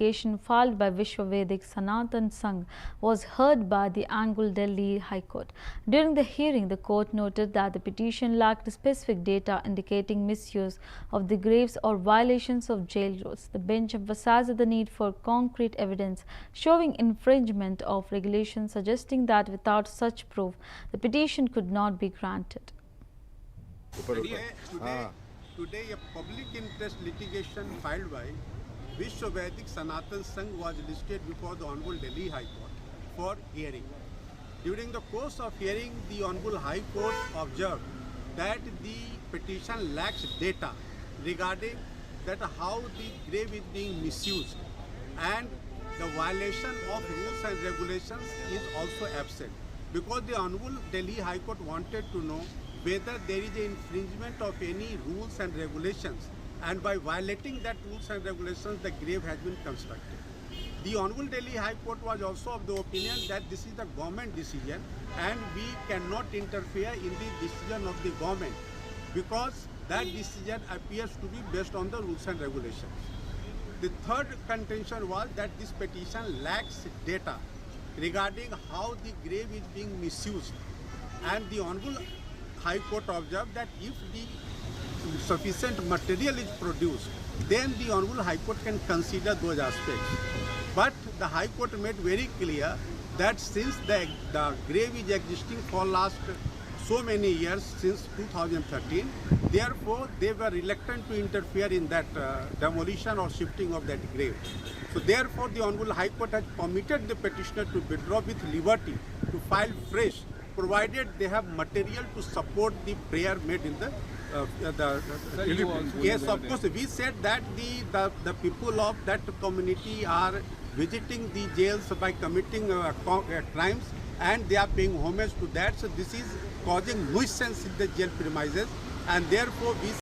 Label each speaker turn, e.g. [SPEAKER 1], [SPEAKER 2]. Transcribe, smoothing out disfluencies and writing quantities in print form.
[SPEAKER 1] application filed by Vishwavedic Sanatan Sangh was heard by the Angul Delhi High Court. During the hearing, the court noted that the petition lacked specific data indicating misuse of the graves or violations of jail rules. The bench emphasized the need for concrete evidence showing infringement of regulations, suggesting that without such proof, the petition could not be granted.
[SPEAKER 2] Today, a public interest litigation filed by Vishwavedic Sanatan Sangh was listed before the Honorable Delhi High Court for hearing. During the course of hearing, the Honorable High Court observed that the petition lacks data regarding that how the grave is being misused, and the violation of rules and regulations is also absent, because the Honorable Delhi High Court wanted to know whether there is an infringement of any rules and regulations, and by violating that rules and regulations, the grave has been constructed. The Honorable Delhi High Court was also of the opinion that this is the government decision and we cannot interfere in the decision of the government, because that decision appears to be based on the rules and regulations. The third contention was that this petition lacks data regarding how the grave is being misused, and the Honorable High Court observed that if the sufficient material is produced, then the Honorable High Court can consider those aspects. But the High Court made very clear that since the grave is existing for last so many years, since 2013, therefore they were reluctant to interfere in that demolition or shifting of that grave. So therefore the Honorable High Court has permitted the petitioner to withdraw with liberty to file fresh, provided they have material to support the prayer made in the yes, of course. We said that the people of that community are visiting the jails by committing crimes, and they are paying homage to that. So this is causing nuisance in the jail premises, and therefore we